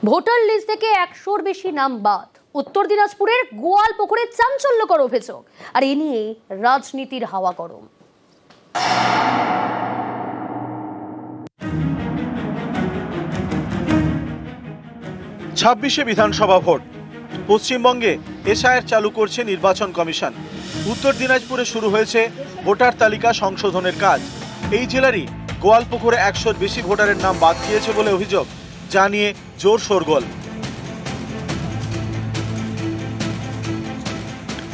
Voter list থেকে 100-র বেশি নাম বাদ। উত্তর দিনাজপুরের গোয়ালপুকুরে চাঞ্চল্যকর অভিযোগ, আর এ নিয়ে রাজনীতির হাওয়া গরম। ছাব্বিশে বিধানসভা ভোট, পশ্চিমবঙ্গে এসআইআর চালু করছে নির্বাচন কমিশন। উত্তর দিনাজপুরে শুরু হয়েছে ভোটার তালিকা সংশোধনের কাজ। এই জেলারই গোয়ালপুকুরে 100-র বেশি ভোটারের নাম বাদ গিয়েছে বলে অভিযোগ, যা নিয়ে জোর শোরগোল।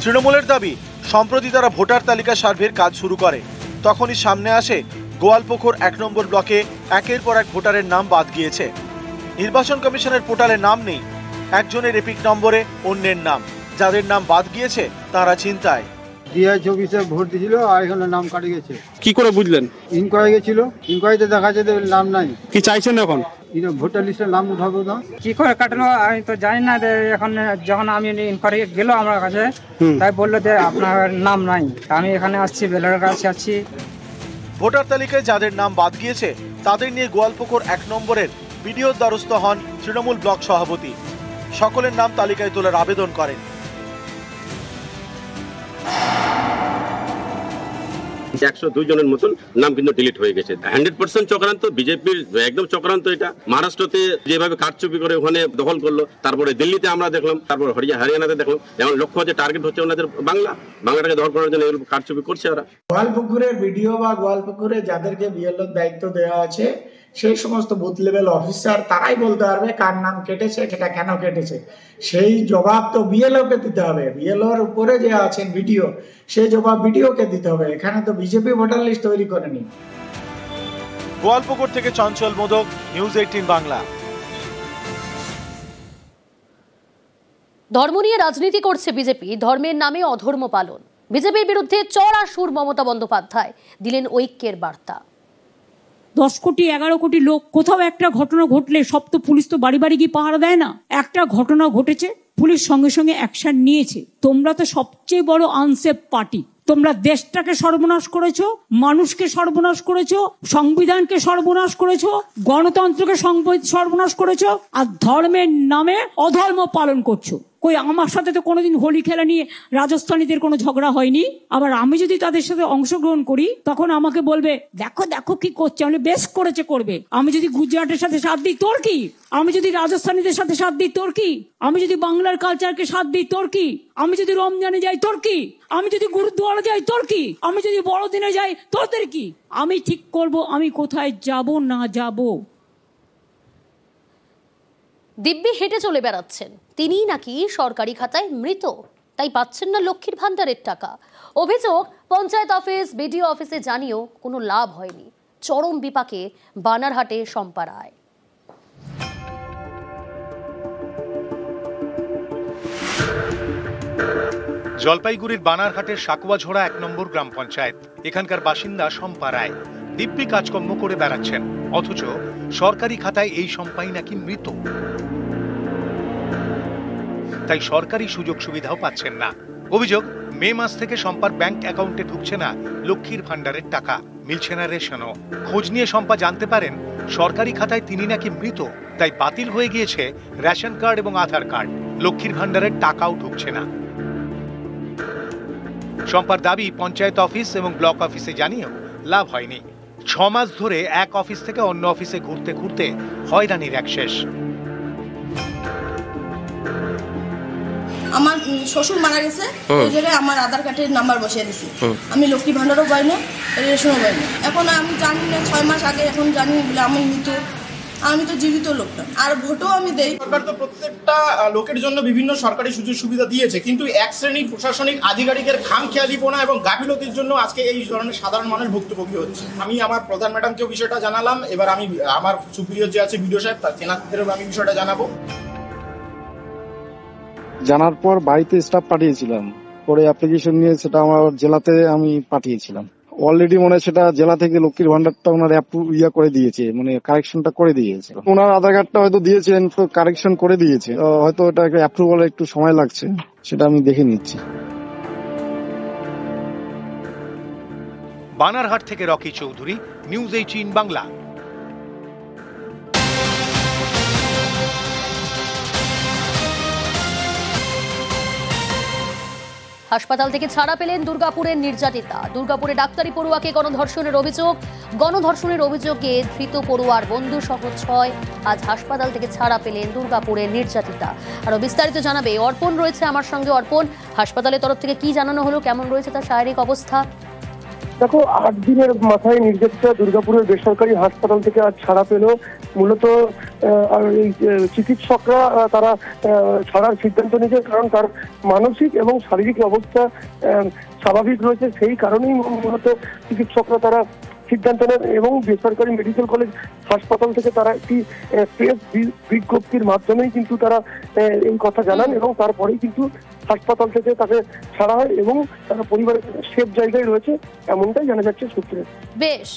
তৃণমূলের দাবি, সম্প্রতি তারা ভোটার তালিকা সার্ভের কাজ শুরু করে, তখনই সামনে আসে গোয়ালপুকুর 1 নম্বর ব্লকে একের পর এক ভোটারের নাম বাদ গিয়েছে। নির্বাচন কমিশনের পোর্টালে নাম নেই, একজনের এপিক নম্বরে অন্যের নাম। যাদের নাম বাদ গিয়েছে তারা চিন্তায়। 2024-এ ভোট দিয়েছিল আর এখানে নাম কাটে গেছে। কি করে বুঝলেন? ইনকোয়ারি গেছিল, ইনকোয়ারিতে দেখা যাচ্ছে নাম নাই। কি চাইছেন এখন? ভোটার লিস্টের নাম উঠাবো না। কি করে কাটানো আমি তো জানি না। এখন যখন আমি ইনকোয়ারি গেল আমার কাছে, তাই বললো যে আপনার নাম নাই। আমি এখানে আসছি, বেলার কাছে আসছি। ভোটার তালিকায় যাদের নাম বাদ গিয়েছে তাদের নিয়ে গোয়ালপুকুর 1 নম্বরের বিডিওর দ্বারস্থ হন তৃণমূল ব্লক সভাপতি। সকলের নাম তালিকায় তোলার আবেদন করেন। 102 জনের মতন নাম কিন্তু ডিলিট হয়ে গেছে। 100% চক্রান্ত, বিজেপির একদম চক্রান্ত এটা। মহারাষ্ট্রতে যেভাবে কারচুপি করে ওখানে দখল করলো, তারপরে দিল্লিতে আমরা দেখলাম, তারপর হরিয়ানাতে দেখলাম। এখন লক্ষ্য হচ্ছে, টার্গেট হচ্ছে ওনাদের বাংলাটাকে দখল করার জন্য এগুলো কারচুপি করছে ওরা। গোয়ালপুকুরের বিডিও বা গোয়ালপুকুরে যাদেরকে বিএলওর দায়িত্ব দেওয়া আছে, সেই সমস্ত বুথ লেভেল অফিসার, তারাই বলতে পারবে কার নাম কেটেছে, সেটা কেন কেটেছে। সেই জবাব তো বিএলওকে দিতে হবে। বিএলওর উপরে যে আছেন বিডিও, সেই জবাব বিডিওকে দিতে হবে। এখানে তো বিজেপি ভোটার লিস্ট তৈরি করেনি। গোয়ালপুকুর থেকে চঞ্চল মোদক, নিউজ 18 বাংলা। ধর্ম নিয়ে রাজনীতি করছে বিজেপি, ধর্মের নামে অধর্ম পালন। বিজেপির বিরুদ্ধে চড়া সুর মমতা বন্দ্যোপাধ্যায়, দিলেন ঐক্যের বার্তা। 10 কোটি 11 কোটি লোক, কোথাও একটা ঘটনা ঘটলে সব তো পুলিশ তো বাড়ি বাড়ি গিয়ে পাহারা দেয় না। একটা ঘটনা ঘটেছে, পুলিশ সঙ্গে সঙ্গে অ্যাকশন নিয়েছে। তোমরা তো সবচেয়ে বড় আনসেফ পার্টি। তোমরা দেশটাকে সর্বনাশ করেছো, মানুষকে সর্বনাশ করেছো, সংবিধানকে সর্বনাশ করেছো, গণতন্ত্রকে সর্বনাশ করেছো, আর ধর্মের নামে অধর্ম পালন করছো। কই আমার সাথে তো কোনোদিন হোলি খেলা নিয়ে রাজস্থানীদের কোনো ঝগড়া হয়নি। আবার আমি যদি তাদের সাথে অংশগ্রহণ করি, তখন আমাকে বলবে দেখো দেখো কি করছে। আমি বেশ করেছে, করবে। আমি যদি গুজরাটের সাথে সাথ দিই, তোর কি? আমি যদি রাজস্থানীদের সাথে সাথ দিই, তোর কি? আমি যদি বাংলার কালচারকে সাথ দিই, তোর কি? আমি যদি রমজানে যাই, তোর কি? আমি যদি গুরুদুয়ারা যাই, তোর কি? আমি যদি বড়দিনে যাই, তোদের কি? আমি ঠিক করব আমি কোথায় যাব না যাব। দিব্যি হেঁটে চলে বেড়াচ্ছেন, তিনিই নাকি সরকারি খাতায় মৃত, তাই পাচ্ছেন না লক্ষ্মীর ভান্ডারের টাকা। অভিযোগ, পঞ্চায়েত অফিস, বিডিও অফিসে জানিয়েও কোনো লাভ হয়নি। চরম বিপাকে বানারহাটে শম্পা রায়। জলপাইগুড়ির বানারহাটের সাকুয়াঝোড়া 1 নম্বর গ্রাম পঞ্চায়েত। এখানকার বাসিন্দা শম্পা রায় দিব্যি কাজকর্ম করে বেড়াচ্ছেন, অথচ সরকারি খাতায় এই শম্পাই নাকি মৃত। তাই সরকারি সুযোগ সুবিধাও পাচ্ছেন না। অভিযোগ, মে মাস থেকে শম্পার ব্যাংক অ্যাকাউন্টে ঢুকছে না লক্ষ্মীর ভান্ডারের টাকা, মিলছে না রেশনও। খোঁজ নিয়ে শম্পা জানতে পারেন সরকারি খাতায় তিনি নাকি মৃত, তাই বাতিল হয়ে গিয়েছে রেশন কার্ড এবং আধার কার্ড। লক্ষ্মীর ভান্ডারের টাকাও ঢুকছে না। শম্পার দাবি, পঞ্চায়েত অফিস এবং ব্লক অফিসে জানিয়েও লাভ হয়নি। 6 মাস ধরে এক অফিস থেকে অন্য অফিসে ঘুরতে ঘুরতে হয়রানির এক শেষ। আমার শ্বশুর মারা গেছে, ওই জায়গায় আমার আধার কার্ডের নাম্বার বসিয়ে দিছি। আমি লক্ষ্মী ভান্ডারও পাই না, রেশনও পাই না। এখন আমি জানি না, 6 মাস আগে এখন জানি বলে আমি মৃত। আমি তো জীবিত লোক না, আর ভোটও আমি দেই। সরকার তো প্রত্যেকটা লোকের জন্য বিভিন্ন সরকারি সুযোগ সুবিধা দিয়েছে, কিন্তু এক শ্রেণীর প্রশাসনিক আধিকারিকের খামখেয়ালিপনা এবং গাফিলতির জন্য আজকে এই ধরনের সাধারণ মানুষ ভুক্তভোগী হচ্ছে। আমি আমার প্রধান ম্যাডামকেও বিষয়টা জানালাম, এবার আমি আমার সুপিরিয়র যে আছে বিডিও সাহেব, তেনাদেরও আমি বিষয়টা জানাবো। জানার পর বাড়িতে স্টাফ পাঠিয়েছিলাম, পরে অ্যাপ্লিকেশন নিয়ে সেটা আমার জেলাতে আমি পাঠিয়েছিলাম। অলরেডি মনে হয় সেটা জেলা থেকে লক্ষ্মীর ভান্ডারটা ওনার করে দিয়েছে, মানে কারেকশনটা করে দিয়েছে। ওনার আধার কার্ডটা হয়তো দিয়েছেন, কারেকশন করে দিয়েছে, হয়তো এটা অ্যাপ্রুভালে একটু সময় লাগছে, সেটা আমি দেখে নিচ্ছি। বানারহাট থেকে রকি চৌধুরী, নিউজ 18 বাংলা। হাসপাতাল থেকে ছাড়া পেলেন দুর্গাপুরের নির্যাতিতা। দুর্গাপুরে ডাক্তারি পড়ুয়াকে গণধর্ষণের অভিযোগে ধৃত পড়ুয়ার বন্ধু সহ 6 আজ হাসপাতাল থেকে ছাড়া পেলেন দুর্গাপুরের নির্যাতিতা। আরো বিস্তারিত জানাবে অর্পণ রয়েছে আমার সঙ্গে। অর্পণ, হাসপাতালের তরফ থেকে কি জানানো হলো, কেমন রয়েছে তার শারীরিক অবস্থা? দেখো, 8 দিনের মাথায় নির্যাতিতা দুর্গাপুরের বেসরকারি হাসপাতাল থেকে আজ ছাড়া পেল। মূলত এই চিকিৎসকরা তারা ছাড়ার সিদ্ধান্ত নিয়েছে, কারণ তার মানসিক এবং শারীরিক অবস্থা স্বাভাবিক রয়েছে। সেই কারণেই মূলত চিকিৎসকরা তারা সিদ্ধান্ত নেন এবং বেসরকারি মেডিকেল কলেজ হাসপাতাল থেকে তারা একটি প্রেস বিজ্ঞপ্তির মাধ্যমেই কিন্তু তারা এই কথা জানান এবং তারপরেই কিন্তু হাসপাতাল থেকে তাকে ছাড়া হয় এবং তারা পরিবারের সেফ জায়গায় রয়েছে, এমনটাই জানা যাচ্ছে সূত্রে। বেশ,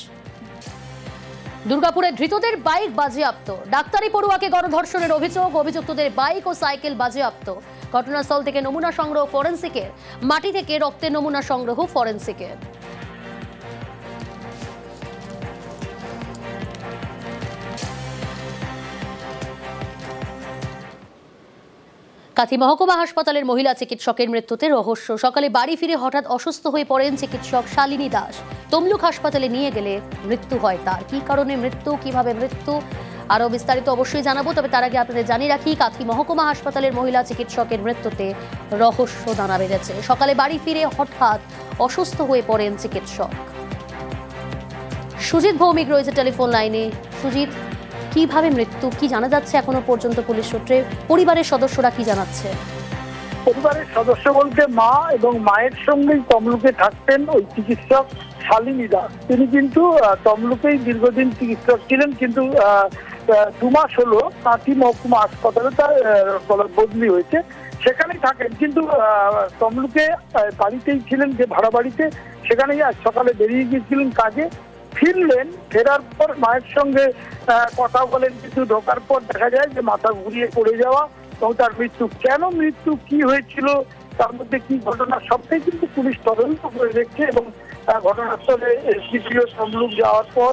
দুর্গাপুরে ধৃতদের বাইক বাজেয়াপ্ত। ডাক্তারি পড়ুয়াকে গণধর্ষণের অভিযুক্তদের বাইক ও সাইকেল বাজেয়াপ্ত। ঘটনাস্থল থেকে নমুনা সংগ্রহ ফরেনসিকের, মাটি থেকে রক্তের নমুনা সংগ্রহ ফরেনসিকের। কাঁথি মহকুমা হাসপাতালের মহিলা চিকিৎসকের মৃত্যুতে রহস্য। সকালে বাড়ি ফিরে হঠাৎ অসুস্থ হয়ে পড়েন চিকিৎসক শালিনী দাস। তমলুক হাসপাতালে নিয়ে গেলে মৃত্যু হয় তার। কি কারণে মৃত্যু, কিভাবে মৃত্যু, আরো বিস্তারিত অবশ্যই জানাবো। তবে তার আগে আপনাদের জানিয়ে রাখি, কাঁথি মহকুমা হাসপাতালের মহিলা চিকিৎসকের মৃত্যুতে রহস্য দানা বেঁধেছে। সকালে বাড়ি ফিরে হঠাৎ অসুস্থ হয়ে পড়েন চিকিৎসক। সুজিত ভৌমিক রয়েছে টেলিফোন লাইনে। সুজিত, কিভাবে মৃত্যু, কি জানা যাচ্ছে এখনো পর্যন্ত পুলিশ সূত্রে? পরিবারের সদস্যরা কি জানাচ্ছে? পরিবারের সদস্য বলতে মা এবং মায়ের সঙ্গেই তমলুকে থাকতেন ওই চিকিৎসক শালিনী দাস। তিনি কিন্তু তমলুকেই দীর্ঘদিন চিকিৎসক ছিলেন, কিন্তু 2 মাস হলো কাঁথি মহকুমা হাসপাতালে তার বদলি হয়েছে, সেখানেই থাকেন। কিন্তু তমলুকে বাড়িতেই ছিলেন, যে ভাড়া বাড়িতে, সেখানেই আজ সকালে বেরিয়ে গিয়েছিলেন কাজে। ফিরলেন, ফেরার পর মায়ের সঙ্গে কথা বলেন, কিন্তু ঢোকার পর দেখা যায় যে মাথা ঘুরিয়ে পড়ে যাওয়া এবং তার মৃত্যু। কেন মৃত্যু, কি হয়েছিল, তার মধ্যে কি ঘটনা, সবটাই কিন্তু পুলিশ তদন্ত করে দেখছে এবং ঘটনাস্থলে এসডিপিও তমলুক যাওয়ার পর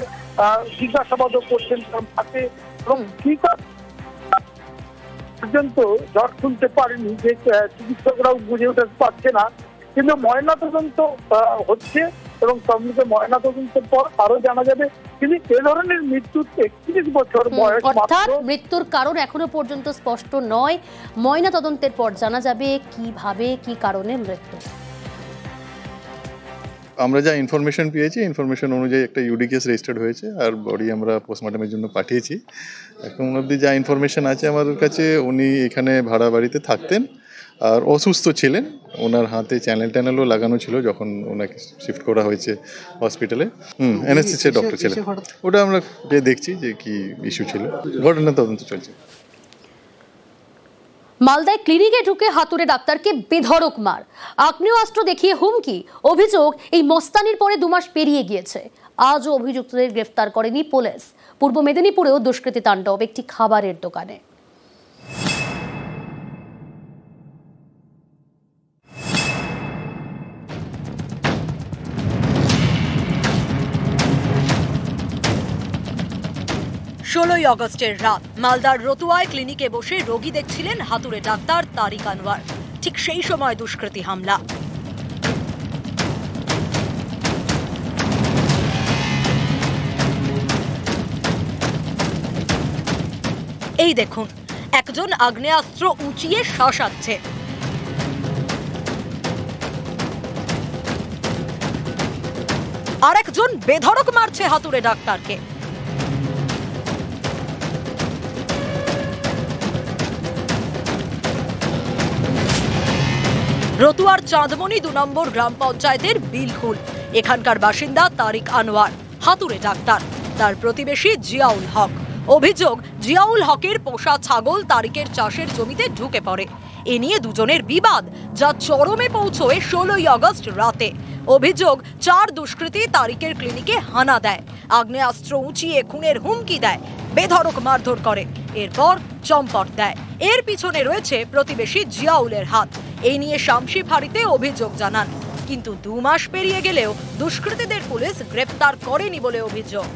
জিজ্ঞাসাবাদও করছেন তাকে এবং কি পর্যন্ত ঝড় তুলতে পারেনি, যে চিকিৎসকরাও বুঝে উঠতে পারছে না। কিন্তু ময়নাতদন্ত হচ্ছে এবং তমলুকে ময়নাতদন্তের পর আরো জানা যাবে। কিন্তু এ ধরনের মৃত্যু 31 বছর বয়স, অর্থাৎ মৃত্যুর কারণ এখনো পর্যন্ত স্পষ্ট নয়। ময়নাতদন্তের পর জানা যাবে কিভাবে, কি কারণে মৃত্যু। আমরা যা ইনফরমেশন পেয়েছি, ইনফরমেশন অনুযায়ী একটা ইউডি কেস রেজিস্টার্ড হয়েছে আর বডি আমরা পোস্টমর্টমের জন্য পাঠিয়েছি। এখন অবধি যা ইনফরমেশন আছে আমাদের কাছে, উনি এখানে ভাড়া বাড়িতে থাকতেন আর অসুস্থ ছিলেন। ওনার হাতে চ্যানেলও লাগানো ছিল যখন ওনাকে শিফট করা হয়েছে হসপিটালে। অ্যানেস্থেসিয়া ডক্টর ছিলেন। ওটা আমরা দেখছি যে কি ইস্যু ছিল, ঘটনা তদন্ত চলছে। মালদায় ক্লিনিকে ঢুকে হাতুড়ে ডাক্তারকে বেধড়ক মার, আগ্নেয়াস্ত্র দেখিয়ে হুমকি। অভিযোগ, এই মস্তানির পরে 2 মাস পেরিয়ে গিয়েছে, আজও অভিযুক্তদের গ্রেফতার করেনি পুলিশ। পূর্ব মেদিনীপুরেও দুষ্কৃতী তাণ্ডব একটি খাবারের দোকানে। ষোলোই আগস্টের রাত মালদার রতুয়ায় ক্লিনিকে বসে রোগী দেখছিলেন হাতুড়ে ডাক্তার তারিক আনোয়ার। ঠিক সেই সময় দুষ্কৃতী হামলা। এই দেখুন, একজন আগ্নেয়াস্ত্র উঁচিয়ে শাসাচ্ছে। আর একজন বেধড়ক মারছে হাতুড়ে ডাক্তারকে। রতুয়ার চাঁদমণি 2 নম্বর গ্রাম পঞ্চায়েতের বিলহুল। এখানকার বাসিন্দা তারিক আনোয়ার, হাতুড়ে ডাক্তার। তার প্রতিবেশী জিয়াউল হক। অভিযোগ, জিয়াউল হকের পোষা ছাগল তারিকের চাষের জমিতে ঢুকে পড়ে। এ নিয়ে দুজনের বিবাদ, যা চরমে পৌঁছয় 16ই আগস্ট রাতে। অভিযোগ, 4 দুষ্কৃতী তারিকের ক্লিনিকে হানা দেয়, আগ্নেয়াস্ত্র উঁচিয়ে খুনের হুমকি দেয়, বেধড়ক মারধর করে, এরপর চম্পট দেয়। এর পিছনে রয়েছে প্রতিবেশী জিয়াউলের হাত। এই নিয়ে শামসি ফাঁড়িতে অভিযোগ জানান, কিন্তু 2 মাস পেরিয়ে গেলেও দুষ্কৃতীদের পুলিশ গ্রেফতার করেনি বলে অভিযোগ।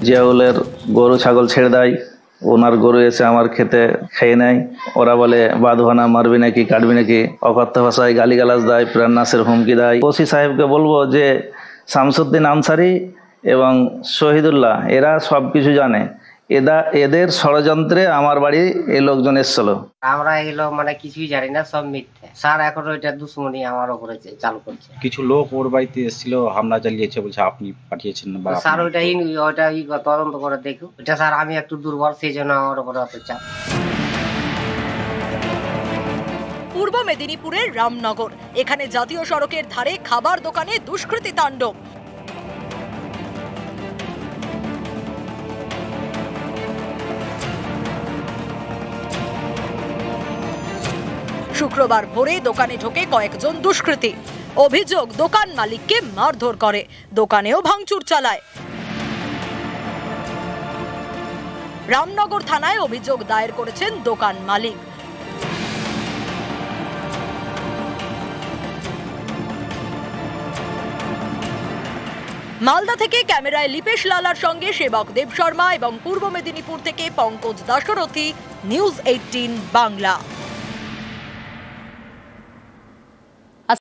জিয়াউলের গরু ছাগল ছেড়ে দেয় ওনার গরু এসে আমার খেতে খেয়ে নেয়। ওরা বলে বাঁধবানা, মারবি নাকি, কাটবি নাকি, অকথ্য ভাষায় গালিগালাজ দেয়, প্রাণনাশের হুমকি দেয়। ওসি সাহেবকে বলবো যে শামসুদ্দিন আনসারি এবং শহীদুল্লাহ এরা সব কিছু জানে, এদের ষড়যন্ত্রে আমার বাড়ি এই লোকজন এসছিল। আমরা এগুলো মানে কিছুই জানি না, সব মিথ্যে। স্যার এখন ওইটা দুশ্মনী আমার উপরে চালু করছে। কিছু লোক ওর বাড়িতে এসেছিল, হামলা চালিয়েছে, বলছে আপনি পাঠিয়েছেন না। স্যার ওইটা তদন্ত করে দেখুন। এটা স্যার আমি একটু দুর্বল, সেই জন্য আমার উপরে অত চাপ। পূর্ব মেদিনীপুরের রামনগর, এখানে জাতীয় সড়কের ধারে খাবার দোকানে দুষ্কৃতী তাণ্ডব। শুক্রবার ভোরে দোকানে ঢোকে কয়েকজন দুষ্কৃতী। অভিযোগ দোকান মালিককে মারধর করে, দোকানেও ভাঙচুর চালায়। রামনগর থানায় অভিযোগ দায়ের করেছেন দোকান মালিক। মালদা থেকে ক্যামেরায় লিপেশ লালার সঙ্গে সেবক দেব শর্মা এবং পূর্ব মেদিনীপুর থেকে পঙ্কজ দাশরথী, নিউজ 18 বাংলা।